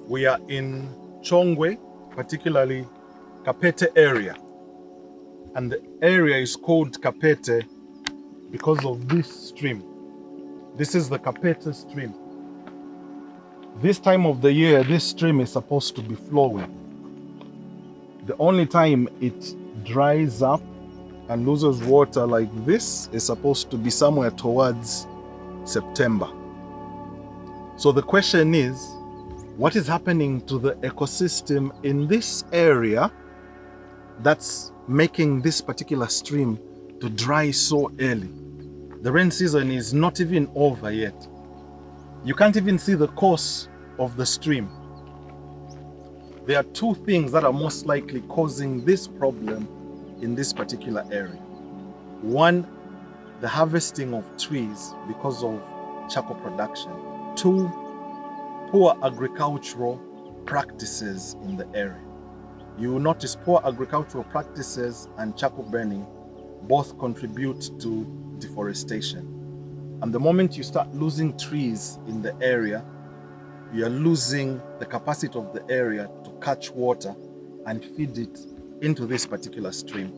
We are in Chongwe, particularly Kapete area. And the area is called Kapete because of this stream. This is the Kapete stream. This time of the year, this stream is supposed to be flowing. The only time it dries up and loses water like this is supposed to be somewhere towards September. So the question is, what is happening to the ecosystem in this area that's making this particular stream to dry so early? The rain season is not even over yet. You can't even see the course of the stream. There are two things that are most likely causing this problem in this particular area. One, the harvesting of trees because of charcoal production. Two, poor agricultural practices in the area. You will notice poor agricultural practices and charcoal burning both contribute to deforestation. And the moment you start losing trees in the area, you are losing the capacity of the area to catch water and feed it into this particular stream.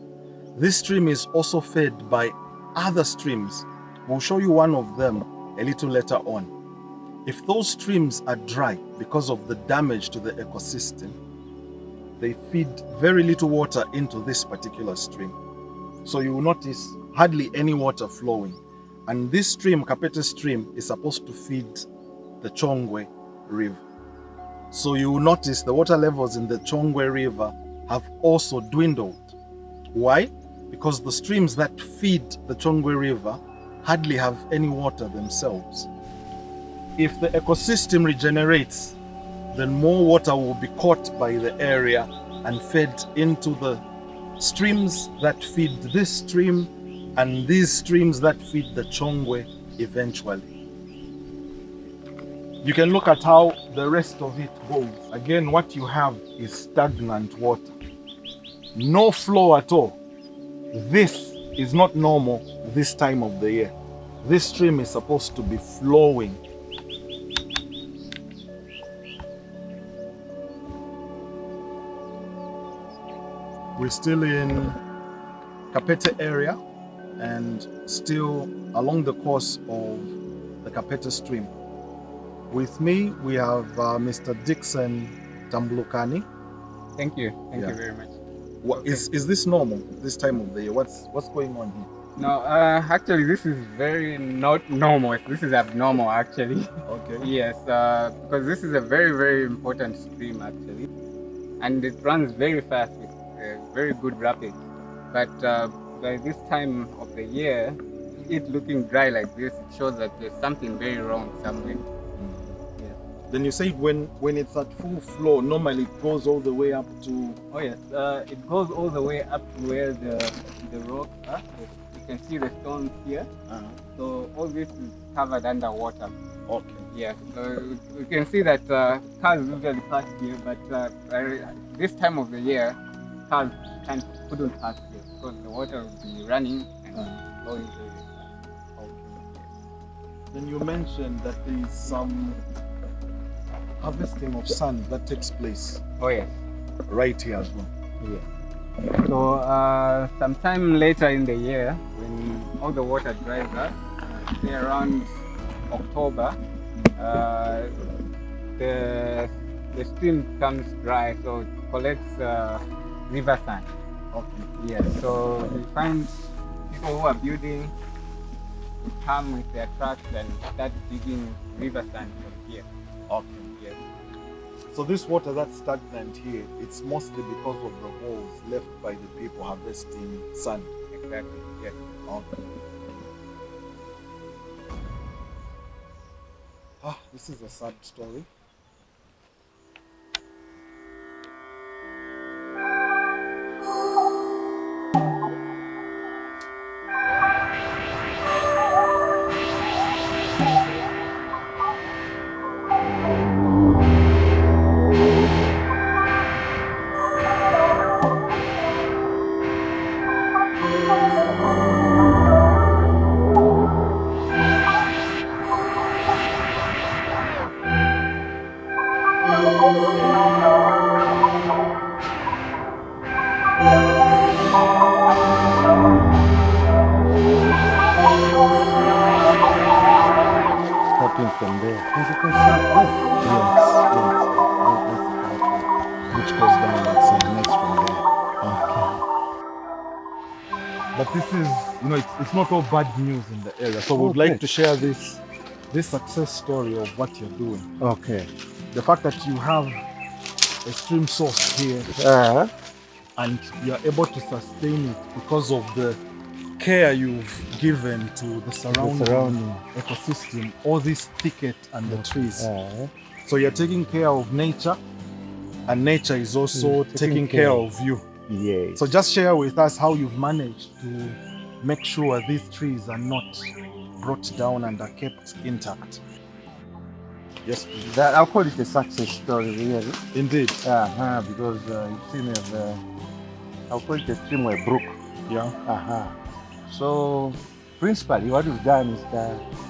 This stream is also fed by other streams. We'll show you one of them a little later on. If those streams are dry because of the damage to the ecosystem, they feed very little water into this particular stream. So you will notice hardly any water flowing. And this stream, Kapete stream, is supposed to feed the Chongwe River. So you will notice the water levels in the Chongwe River have also dwindled. Why? Because the streams that feed the Chongwe River hardly have any water themselves. If the ecosystem regenerates, then more water will be caught by the area and fed into the streams that feed this stream and these streams that feed the Chongwe eventually. You can look at how the rest of it goes. Again, what you have is stagnant water. No flow at all. This is not normal this time of the year. This stream is supposed to be flowing. We're still in Kapete area and still along the course of the Kapete stream. With me, we have Mr. Dixon Tambulukani. Thank you. Thank you very much. Is this normal this time of the year? What's going on here? No, actually, this is very not normal. This is abnormal, actually. Okay. Yes, because this is a very, very important stream, actually. And it runs very fast with very good rapids. But by this time of the year, it looking dry like this, it shows that there's something very wrong somewhere. Then you say when it's at full flow, normally it goes all the way up to... Oh yes, it goes all the way up to where the rocks are. You can see the stones here. So all this is covered under water. Okay. Yes, so you can see that cars usually pass here, but this time of the year, cars couldn't pass here because the water will be running and flowing very fast. Okay. Then you mentioned that there is some harvesting of sand that takes place. Oh yes. Right here as well. Yes. So sometime later in the year, when all the water dries up, say around October, the stream becomes dry, so it collects river sand. Okay. Yes. So we find people who are building would come with their trucks and start digging river sand from here. Okay. Yes. So this water that's stagnant here, it's mostly because of the holes left by the people harvesting sand. Exactly. Yes. Okay. This is a sad story. system there. As you can see, That's the pathway which goes downwards and next from there. okay. But this is, it's not all bad news in the area. So we'd Okay. like to share this success story of what you're doing. Okay. The fact that you have a stream source here and you're able to sustain it because of the care you've given to the surrounding ecosystem, all this thicket and the trees. So you're taking care of nature, and nature is also taking care of you. Yes. So just share with us how you've managed to make sure these trees are not brought down and are kept intact. Yes, please. I'll call it a success story, really. Indeed. Because you've seen I'll call it a streamway brook. Yeah. So, principally, what we've done is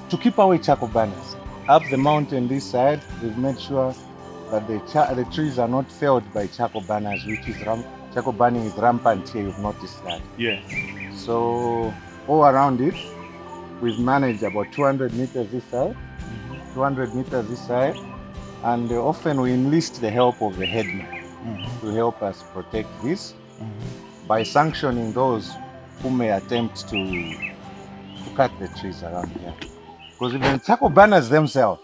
to keep away charcoal burners. Up the mountain this side, we've made sure that the trees are not felled by charcoal burners, which is charcoal burning is rampant here. You've noticed that. Yeah. So, all around it, we've managed about 200 meters this side, 200 meters this side, and often we enlist the help of the headman to help us protect this by sanctioning those who may attempt to cut the trees around here. Because even charcoal burners themselves,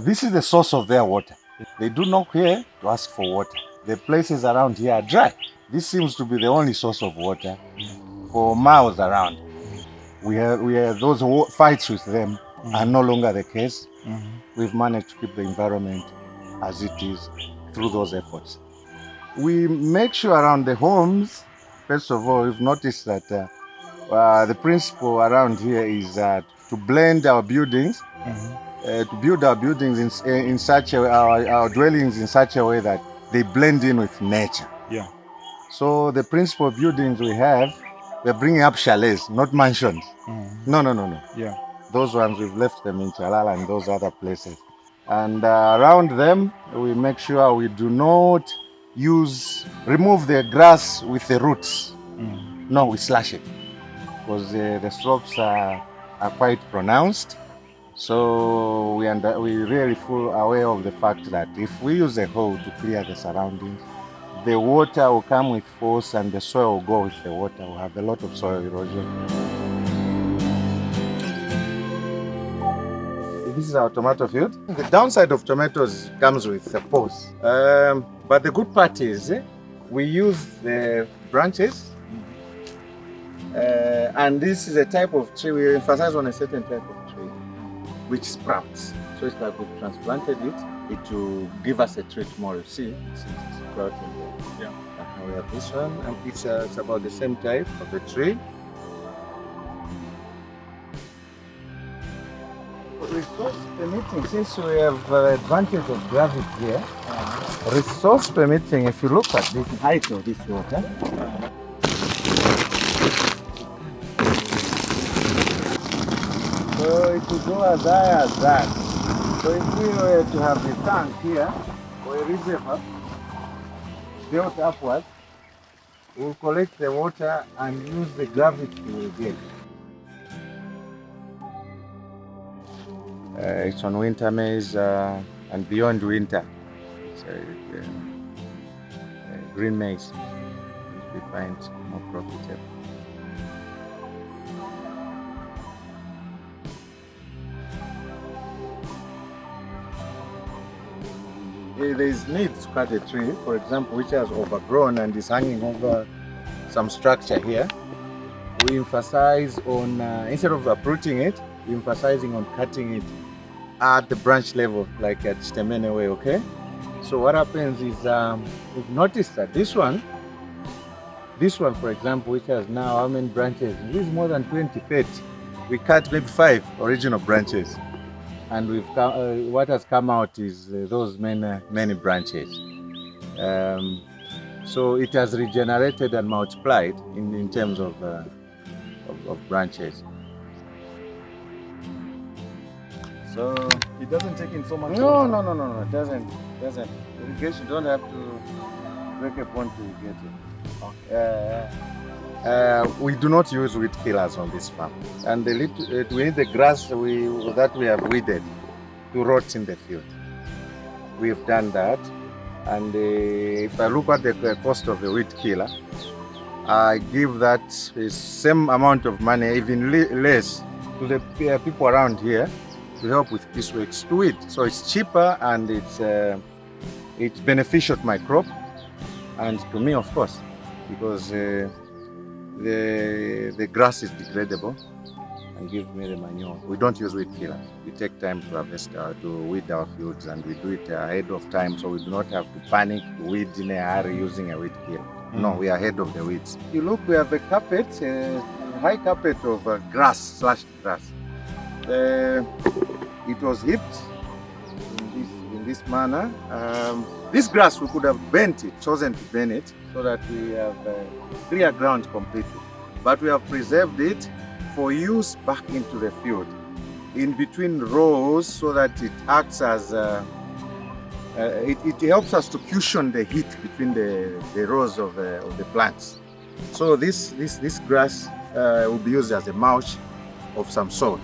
this is the source of their water. They do not here to ask for water. The places around here are dry. This seems to be the only source of water for miles around. We have those fights with them are no longer the case. We've managed to keep the environment as it is through those efforts. We make sure around the homes, first of all, we've noticed that the principle around here is to blend our buildings, to build our buildings in such a way, our dwellings in such a way that they blend in with nature. Yeah. So the principal buildings we have, we're bringing up chalets, not mansions. No. Yeah. Those ones, we've left them in Chalala and those other places. And around them, we make sure we do not remove the grass with the roots. No, we slash it because the slopes are quite pronounced. So we really full aware of the fact that if we use a hoe to clear the surroundings, the water will come with force and the soil will go with the water. We'll have a lot of soil erosion. This is our tomato field. The downside of tomatoes comes with the pores. But the good part is we use the branches. And this is a type of tree, we emphasize on a certain type of tree, which sprouts. So it's like we've transplanted it will give us a tree tomorrow. See, it's sprouting there. Yeah. We have this one, and it's about the same type of the tree. Resource permitting, since we have advantage of gravity here, resource permitting, if you look at the height of this water, so it will go as high as that. So if we were to have a tank here, or a reservoir built upwards, we'll collect the water and use the gravity to irrigate. It's on winter maize and beyond winter. It's green maize, which we find more profitable. There is need to cut a tree, for example, which has overgrown and is hanging over some structure here. We emphasize on, instead of uprooting it, we're emphasizing on cutting it at the branch level, like at Stemene way, okay? So what happens is, we've noticed that this one, for example, which has now how many branches? This is more than 20, 30. We cut maybe 5 original branches. And what has come out is those many branches. So it has regenerated and multiplied in terms of branches. So it doesn't take in so much water. No, it doesn't. Irrigation, you don't have to break a pond to irrigate it. Okay. We do not use weed killers on this farm, and we need the grass that we have weeded to rot in the field. We've done that, and if I look at the cost of the weed killer, I give that same amount of money, even less, to the people around here to help with this works to weed. So it's cheaper and it's beneficial to my crop and to me, of course, because the grass is degradable and give me the manure. We don't use weed killers. We take time to harvest, to weed our fields, and we do it ahead of time, so we do not have to panic to weed in a hurry using a weed killer. No, we are ahead of the weeds. You look, we have a carpet, high carpet of grass, slashed grass. It was heaped in this manner. This grass, we could have bent it, chosen to bend it, so that we have clear ground completely. But we have preserved it for use back into the field, in between rows, so that it acts as it helps us to cushion the heat between the rows of the plants. So this grass will be used as a mulch of some sort.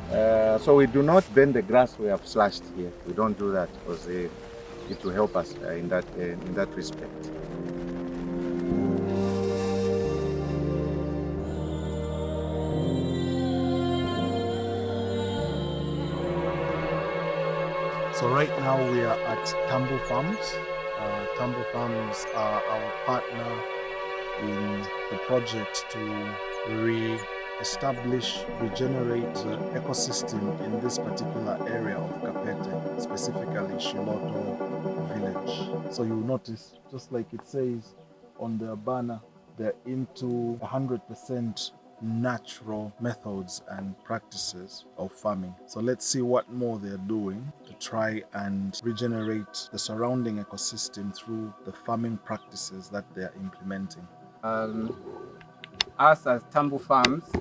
So we do not bend the grass we have slashed here. We don't do that because it will help us in that respect. So right now we are at TAMBA Farms. TAMBA Farms are our partner in the project to re-establish, regenerate the ecosystem in this particular area of Kapete, specifically Shiloto village. So you'll notice, just like it says on the banner, they're into 100% natural methods and practices of farming. So let's see what more they're doing to try and regenerate the surrounding ecosystem through the farming practices that they're implementing. Us as TAMBA Farms,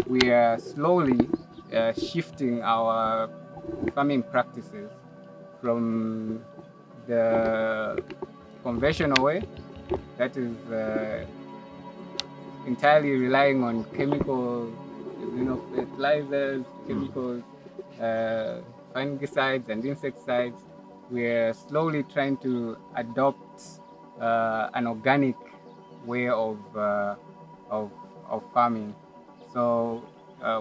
we are slowly shifting our farming practices from the conventional way, that is entirely relying on chemical, fertilizers, chemicals, fungicides and insecticides. We're slowly trying to adopt an organic way of farming. So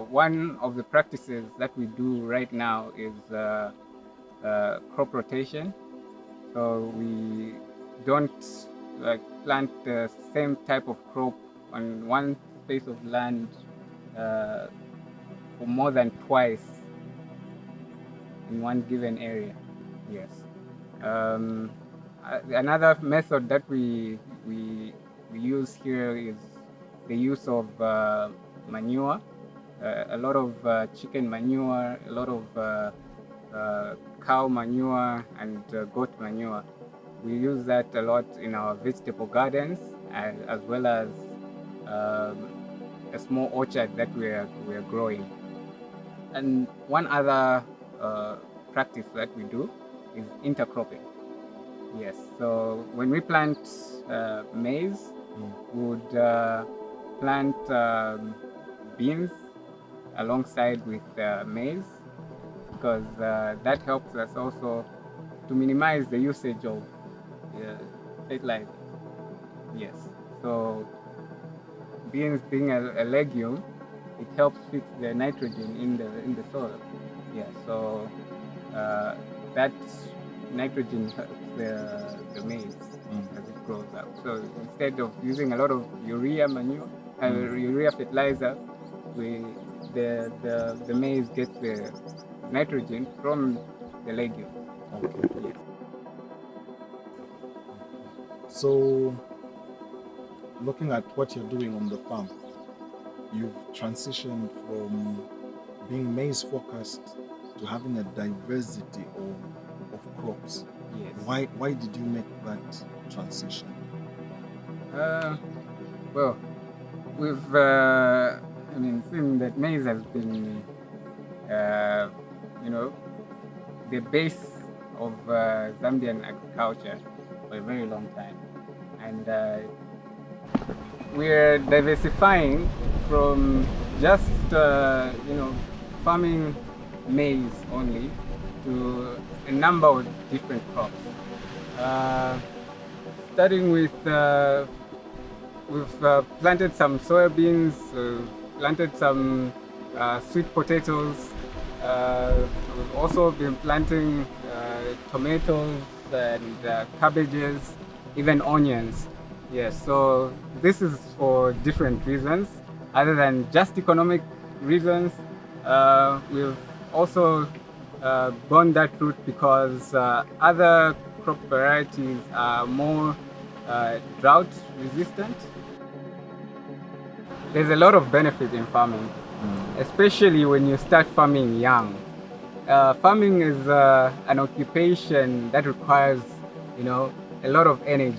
one of the practices that we do right now is crop rotation. So we don't plant the same type of crop on one space of land for more than twice in one given area. Yes. Another method that we use here is the use of manure. A lot of chicken manure, a lot of cow manure and goat manure. We use that a lot in our vegetable gardens, as well as a small orchard that we are growing. And one other practice that we do is intercropping. Yes, so when we plant maize, we would plant beans alongside with maize, because that helps us also to minimize the usage of fertilizer. Yes, so beans being a legume, it helps fix the nitrogen in the soil. Yeah, so that nitrogen helps the maize as it grows up. So instead of using a lot of urea manure, urea fertilizer, the maize gets the nitrogen from the legume. Okay. Yes. So, looking at what you're doing on the farm, you've transitioned from being maize focused to having a diversity of crops. Yes. Why did you make that transition? Well, we've seen that maize has been the base of Zambian agriculture for a very long time, and we're diversifying from just farming maize only to a number of different crops. Starting with we've planted some soybeans, planted some sweet potatoes. We've also been planting tomatoes and cabbages, even onions. Yes, so this is for different reasons other than just economic reasons. We've also gone that route because other crop varieties are more drought resistant. There's a lot of benefit in farming, especially when you start farming young. Farming is an occupation that requires, a lot of energy,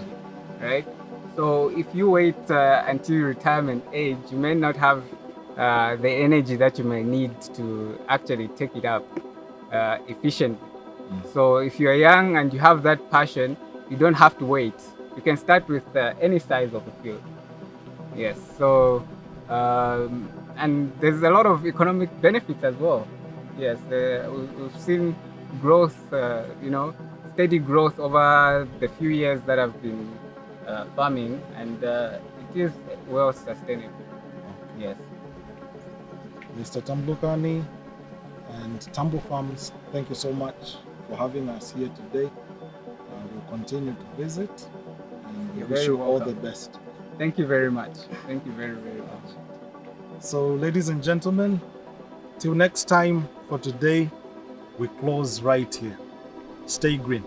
right? So if you wait until retirement age, you may not have the energy that you may need to actually take it up efficiently. So if you're young and you have that passion, you don't have to wait. You can start with any size of the field. Yes, so and there's a lot of economic benefits as well. Yes, we've seen growth, steady growth over the few years that I've been farming, and it is well sustainable. Yes. Mr. Tambukani and Tambo Farms, thank you so much for having us here today. We'll continue to visit, and we You're wish very you all welcome. the best. Thank you very much. Thank you very, very much. So, ladies and gentlemen, till next time for today, we close right here. Stay green.